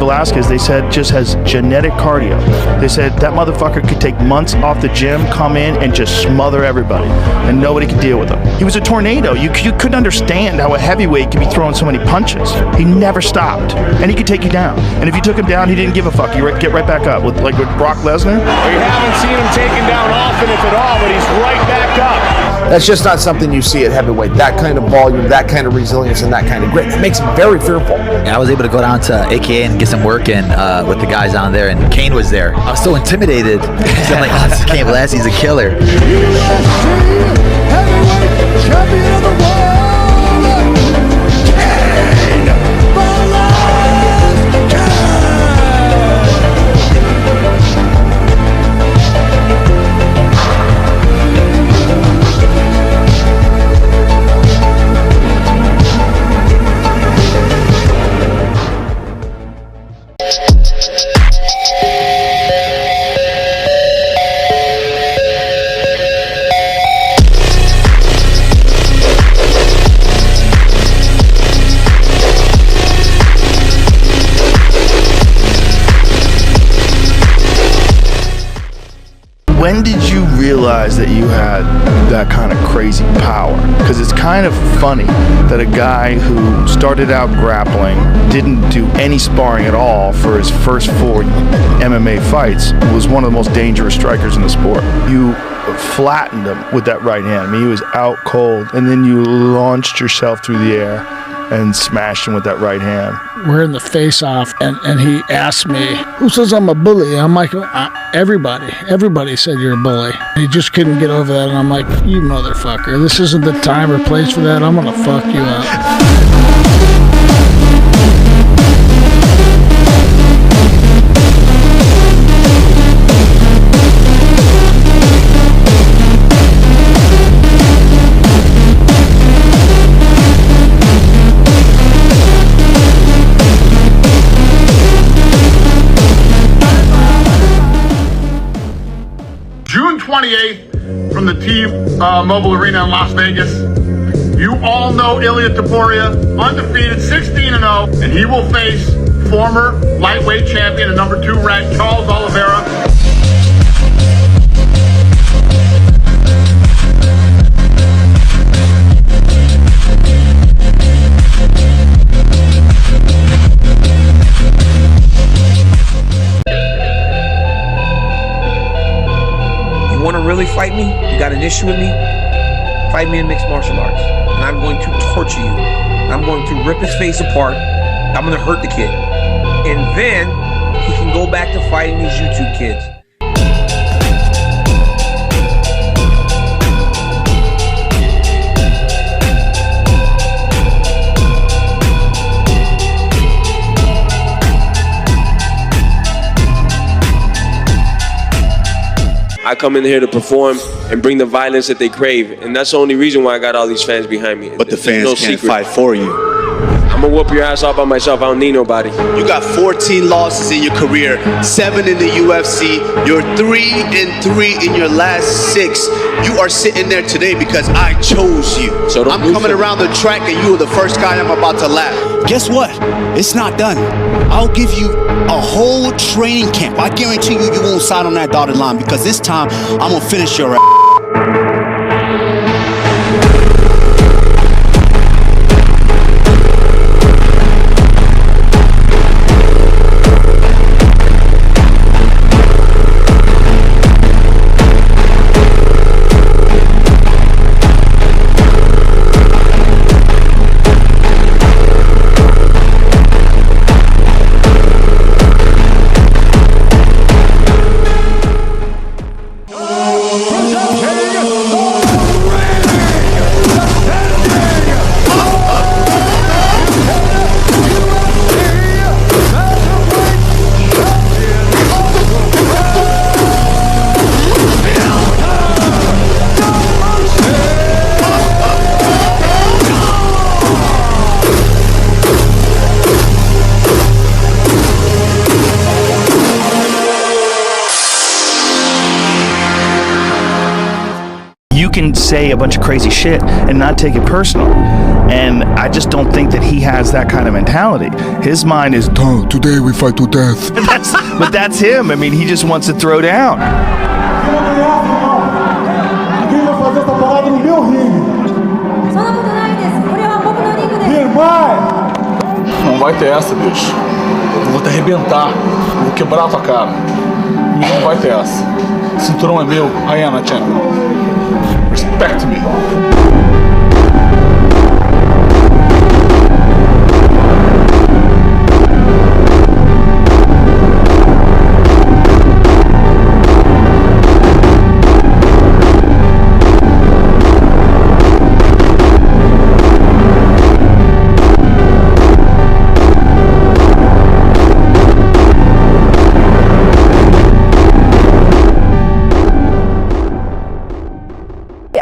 Velasquez, they said, just has genetic cardio. They said that motherfucker could take months off the gym, come in, and just smother everybody, and nobody could deal with him. He was a tornado. You couldn't understand how a heavyweight could be throwing so many punches. He never stopped, and he could take you down. And if you took him down, he didn't give a fuck. You get right back up. With Brock Lesnar. We haven't seen him taken down often, if at all, but he's right back up. That's just not something you see at heavyweight. That kind of volume, that kind of resilience, and that kind of grit. It makes him very fearful. I was able to go down to AKA and get some work in with the guys on there, and Cain was there. I was so intimidated. So I'm like, oh, this is Cain Velasquez, he's a killer. UFC heavyweight champion of the world. When did you realize that you had that kind of crazy power? Because it's kind of funny that a guy who started out grappling, didn't do any sparring at all for his first 4 MMA fights, was one of the most dangerous strikers in the sport. You flattened him with that right hand. I mean, he was out cold, and then you launched yourself through the air and smashed him with that right hand. We're in the face-off, and he asked me, who says I'm a bully? I'm like, everybody said you're a bully. He just couldn't get over that, and I'm like, you motherfucker, this isn't the time or place for that. I'm gonna fuck you up. June 28th from the T-Mobile Arena in Las Vegas. You all know Ilia Topuria, undefeated, 16-0, and he will face former lightweight champion and number 2 ranked Charles Oliveira. Want to really fight me? You got an issue with me? Fight me in mixed martial arts. And I'm going to torture you. I'm going to rip his face apart. I'm going to hurt the kid. And then he can go back to fighting these YouTube kids. I come in here to perform and bring the violence that they crave, and that's the only reason why I got all these fans behind me. But the fans can't fight for you. I'm gonna whoop your ass all by myself. I don't need nobody. You got 14 losses in your career, 7 in the UFC. You're 3-3 in your last 6. You are sitting there today because I chose you. So I'm coming around the track and you were the first guy I'm about to laugh. Guess what? It's not done. I'll give you a whole training camp. I guarantee you won't sign on that dotted line because this time I'm gonna finish your ass. You can say a bunch of crazy shit and not take it personal. And I just don't think that he has that kind of mentality. His mind is, oh, today we fight to death. But that's him. I mean, he just wants to throw down. Não vai ter essa, bicho. Eu vou te arrebentar. Eu vou quebrar a tua cara. Não vai ter essa. O cinturão é meu. I am a champion. Respect me.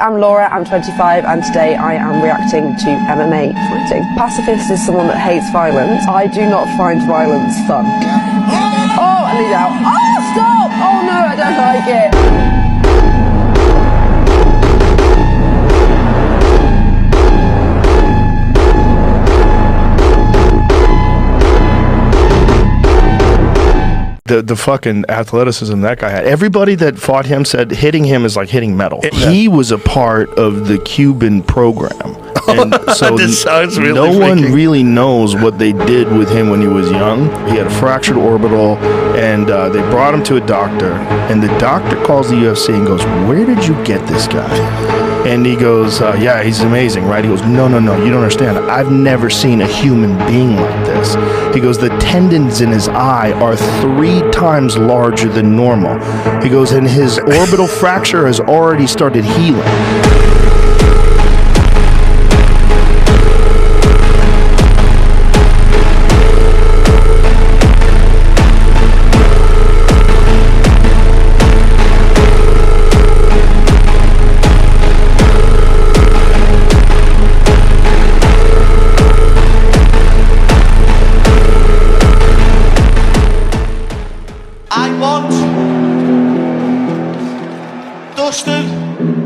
I'm Laura, I'm 25, and today I am reacting to MMA fighting. Pacifist is someone that hates violence. I do not find violence fun. Oh, and he's out. Oh, stop! Oh no, I don't like it. The fucking athleticism that guy had. Everybody that fought him said hitting him is like hitting metal. He was a part of the Cuban program. And so no one really knows what they did with him when he was young. He had a fractured orbital, and they brought him to a doctor, and the doctor calls the UFC and goes, "Where did you get this guy?" And he goes, yeah, he's amazing, right? He goes, no, you don't understand. I've never seen a human being like this. He goes, the tendons in his eye are 3 times larger than normal. He goes, and his orbital fracture has already started healing.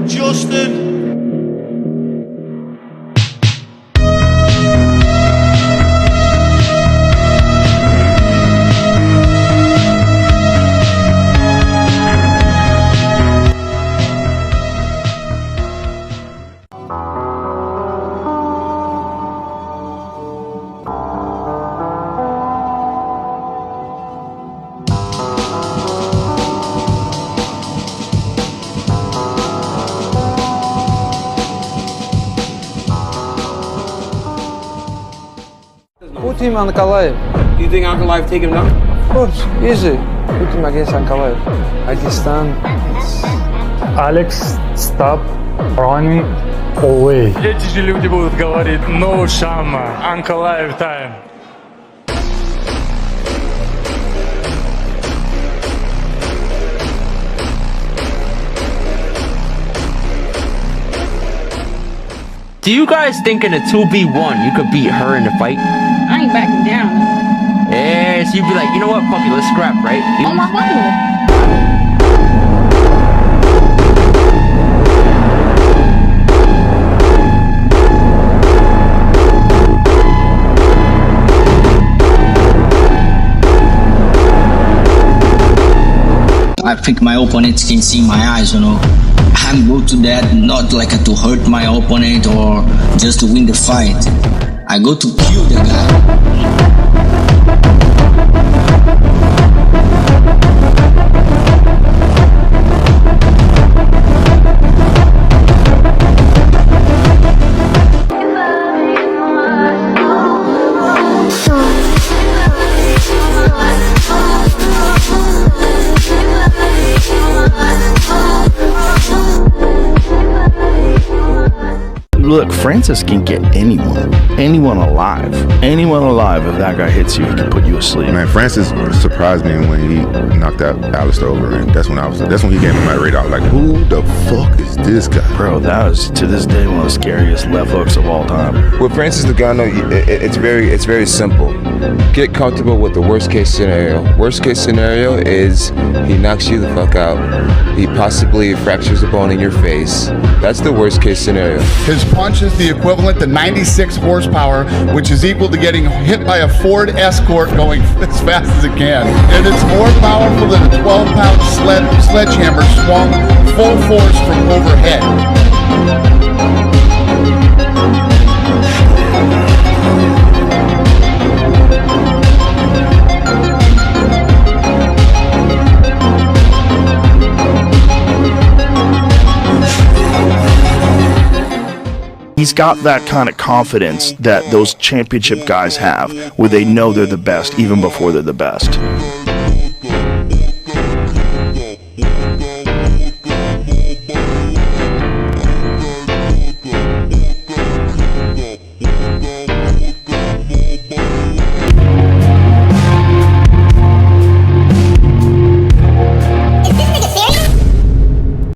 Justin. Put him on Ankalaev. Do you think Ankalaev take him down? Of course, easy. Put him against Ankalaev. Pakistan. Alex, stop running away. Эти же люди будут говорить no Shama, Ankalaev time. Do you guys think in a 2v1 you could beat her in the fight? I ain't backing down. Yeah, so you'd be like, you know what, fuck it, let's scrap, right? Oh my God. I think my opponents can see my eyes, you know. I'm go to that not like to hurt my opponent or just to win the fight. I go to kill the guy. Look, Francis can get anyone alive. Anyone alive, if that guy hits you, he can put you asleep. Man, Francis surprised me when he knocked out Alistair over, and that's when he came on my radar. I was like, who the fuck is this guy? Bro, that was to this day one of the scariest left hooks of all time. With Francis Ngannou, it's very simple. get comfortable with the worst case scenario. Worst case scenario is he knocks you the fuck out. He possibly fractures a bone in your face. That's the worst case scenario. His punch is the equivalent to 96 horsepower, which is equal to getting hit by a Ford Escort going as fast as it can. And it's more powerful than a 12-pound sledgehammer swung full force from overhead. He's got that kind of confidence that those championship guys have, where they know they're the best even before they're the best.